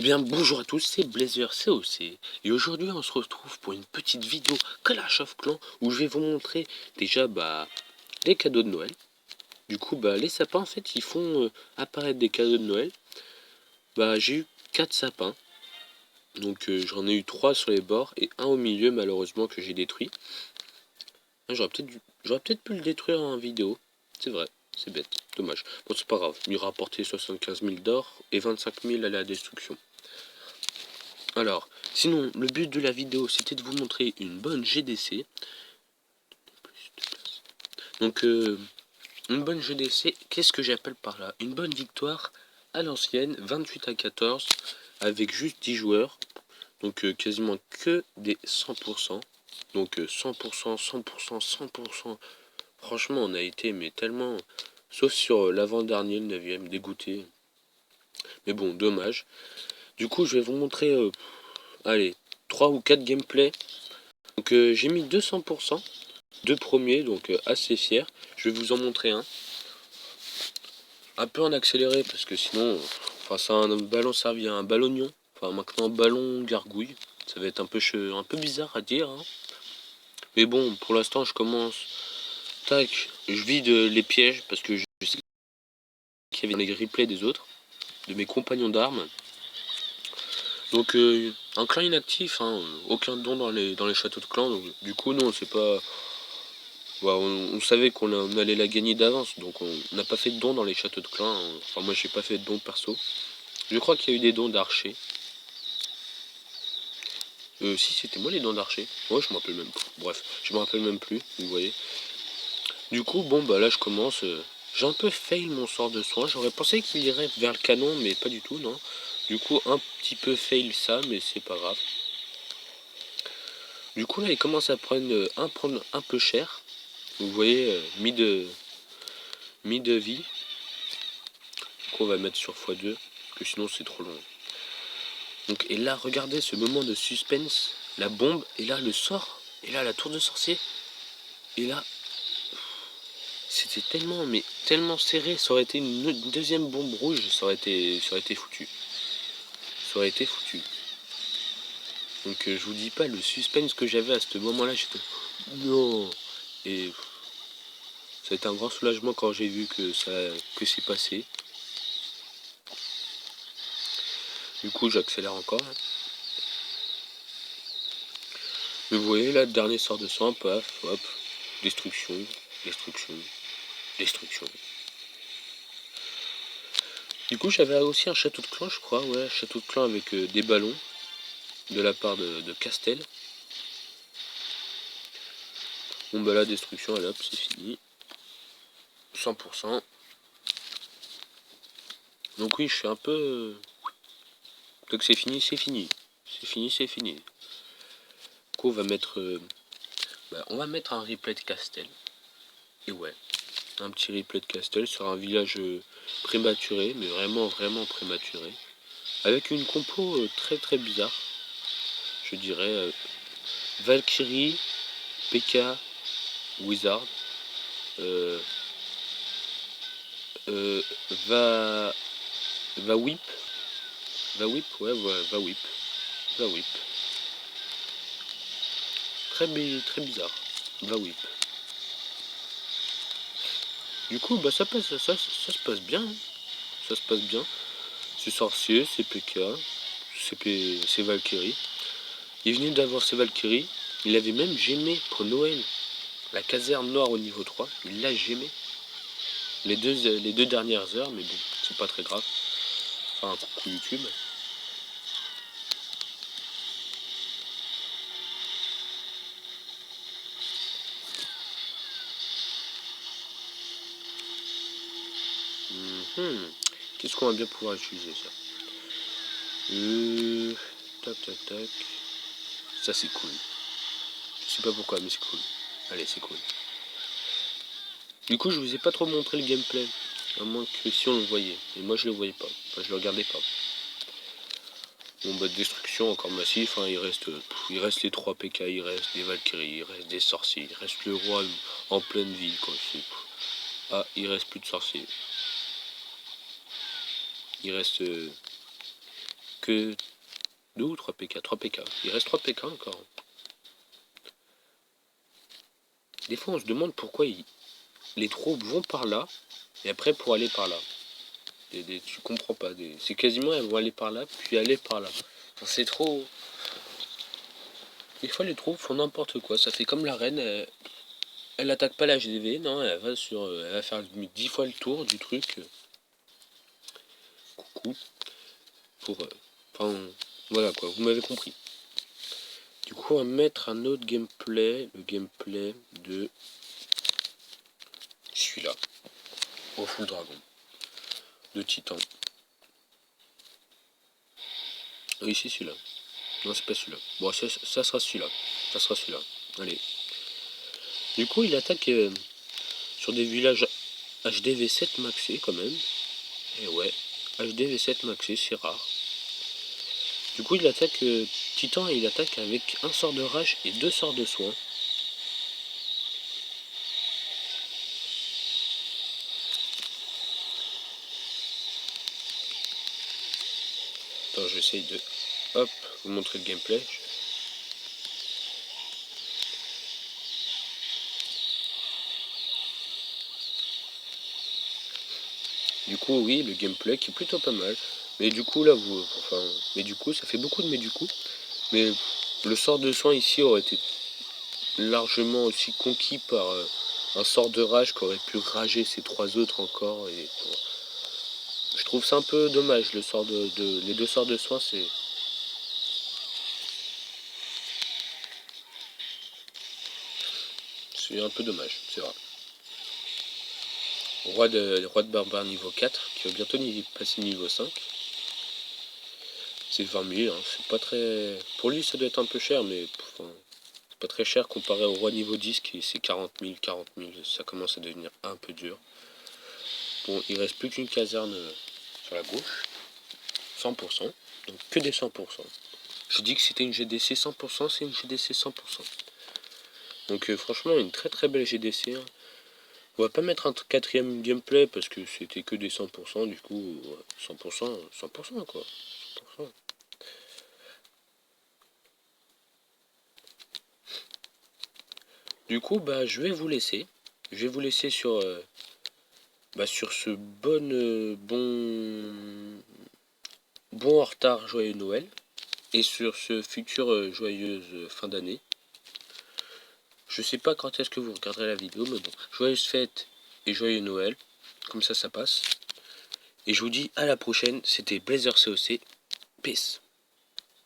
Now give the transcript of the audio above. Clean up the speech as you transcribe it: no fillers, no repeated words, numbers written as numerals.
bien bonjour à tous, c'est Blazer COC et aujourd'hui on se retrouve pour une petite vidéo Clash of Clans où je vais vous montrer déjà les cadeaux de Noël. Du coup les sapins en fait ils font apparaître des cadeaux de Noël. J'ai eu 4 sapins, donc j'en ai eu 3 sur les bords et un au milieu malheureusement que j'ai détruit. J'aurais peut-être pu le détruire en vidéo, c'est vrai, c'est bête, dommage. Bon c'est pas grave, il m'a rapporté 75 000 d'or et 25 000 à la destruction. Alors, sinon, le but de la vidéo, c'était de vous montrer une bonne GDC. Donc, une bonne GDC, qu'est-ce que j'appelle par là? Une bonne victoire à l'ancienne, 28 à 14, avec juste 10 joueurs. Donc, quasiment que des 100%. Donc, 100%, 100%, 100%. Franchement, on a été, mais tellement... Sauf sur l'avant-dernier, le 9ème, dégoûté. Mais bon, dommage. Du coup, je vais vous montrer... allez, 3 ou 4 gameplays. Donc j'ai mis 200%, deux premiers, donc assez fier. Je vais vous en montrer un peu en accéléré parce que sinon, enfin c'est un ballon servi à un ballonnion, enfin maintenant ballon gargouille. Ça va être un peu bizarre à dire, hein. Mais bon, pour l'instant je commence. Tac, je vide les pièges parce que je sais qu'il y avait des replays des autres, de mes compagnons d'armes. Donc un clan inactif, hein, aucun don dans les châteaux de clan, donc du coup non c'est pas. On savait qu'on allait la gagner d'avance, donc on n'a pas fait de dons dans les châteaux de clan. Enfin moi j'ai pas fait de dons perso. Je crois qu'il y a eu des dons d'archer. Si c'était moi les dons d'archer. Ouais je me rappelle même plus. Bref, je me rappelle même plus, vous voyez. Du coup là je commence. J'ai un peu fail mon sort de soin. J'aurais pensé qu'il irait vers le canon, mais pas du tout, non. Du coup un petit peu fail ça, mais c'est pas grave. Du coup là il commence à prendre un peu cher. Vous voyez, mis de vie. Du coup on va mettre sur x2, parce que sinon c'est trop long. Donc, et là, regardez ce moment de suspense, la bombe, et là le sort, et là la tour de sorcier, et là, c'était tellement serré, ça aurait été une deuxième bombe rouge, ça aurait été foutu. Ça aurait été foutu. Donc je vous dis pas le suspense que j'avais à ce moment-là, j'étais non. Et ça a été un grand soulagement quand j'ai vu que c'est passé. Du coup j'accélère encore. Mais vous voyez là, le dernier sort de soin, paf, hop, destruction, destruction, destruction. Du coup j'avais aussi un château de clan je crois, ouais, château de clan avec des ballons de la part de Castel. Bon la destruction, allez hop, c'est fini. 100%. Donc oui, je suis un peu... Donc c'est fini, c'est fini. C'est fini, c'est fini. Du coup on va mettre un replay de Castel. Et ouais, un petit replay de Castel sur un village prématuré, mais vraiment prématuré. Avec une compo très très bizarre. Je dirais Valkyrie, PK, Wizard, euh, va whip, ouais, va whip, très bizarre, va whip. Du coup ça se passe bien, hein. Ça se passe bien. C'est sorcier, c'est PK, c'est Valkyrie. Il venait d'avoir ses Valkyries, il avait même gémé pour Noël la caserne noire au niveau 3, il l'a gémé les deux dernières heures, mais bon, c'est pas très grave. Enfin, coucou YouTube. Qu'est-ce qu'on va bien pouvoir utiliser ça? Tac. Ça c'est cool. Je sais pas pourquoi, mais c'est cool. Allez, c'est cool. Du coup, je vous ai pas trop montré le gameplay. À moins que si on le voyait. Et moi, je le voyais pas. Enfin, je le regardais pas. Bon, destruction encore massif. Hein, il reste les 3 PK, il reste des Valkyries, il reste des sorciers, il reste le roi en pleine ville. Quoi. Ah, il reste plus de sorciers. Il reste que 2 ou 3 PK. 3 PK. Il reste 3 PK encore. Des fois on se demande pourquoi les troupes vont par là et après pour aller par là. Tu comprends pas. C'est quasiment elles vont aller par là puis aller par là. Enfin, c'est trop. Des fois les troupes font n'importe quoi. Ça fait comme la reine. Elle attaque pas la GDV. Non, elle va faire 10 fois le tour du truc. Coucou. Pour. Enfin, voilà quoi. Vous m'avez compris. Du coup, on va mettre un autre gameplay. Le gameplay de celui-là. Au full dragon. De Titan. Oui, c'est celui-là. Non, c'est pas celui-là. Bon, ça sera celui-là. Ça sera celui-là. Allez. Du coup, il attaque sur des villages HDV7 maxé quand même. Et ouais, HDV7 maxé, c'est rare. Du coup, il attaque Titan et il attaque avec un sort de rage et 2 sorts de soin. Attends, j'essaye de hop, vous montrer le gameplay. Du coup, oui, le gameplay qui est plutôt pas mal. Mais du coup, là, mais du coup, ça fait beaucoup de mais du coup. Mais le sort de soin ici aurait été largement aussi conquis par un sort de rage qui aurait pu rager ces 3 autres encore. Et je trouve ça un peu dommage, les 2 sorts de soin, c'est un peu dommage, c'est vrai. Roi de barbare niveau 4, qui va bientôt passer niveau 5. C'est 20 000, hein, c'est pas très... Pour lui, ça doit être un peu cher, mais c'est pas très cher comparé au roi niveau 10, qui c'est 40 000, ça commence à devenir un peu dur. Bon, il reste plus qu'une caserne sur la gauche, 100%, donc que des 100%. Je dis que c'était une GDC 100%, c'est une GDC 100%. Donc franchement, une très très belle GDC. Hein. On va pas mettre un quatrième gameplay parce que c'était que des 100%, du coup, 100%, 100% quoi. 100%. Du coup, bah, je vais vous laisser. Je vais vous laisser sur ce bon en retard joyeux Noël et sur ce futur joyeuse fin d'année. Je sais pas quand est-ce que vous regarderez la vidéo, mais bon, joyeuse fête et joyeux Noël, comme ça passe. Et je vous dis à la prochaine, c'était Blazer COC, peace.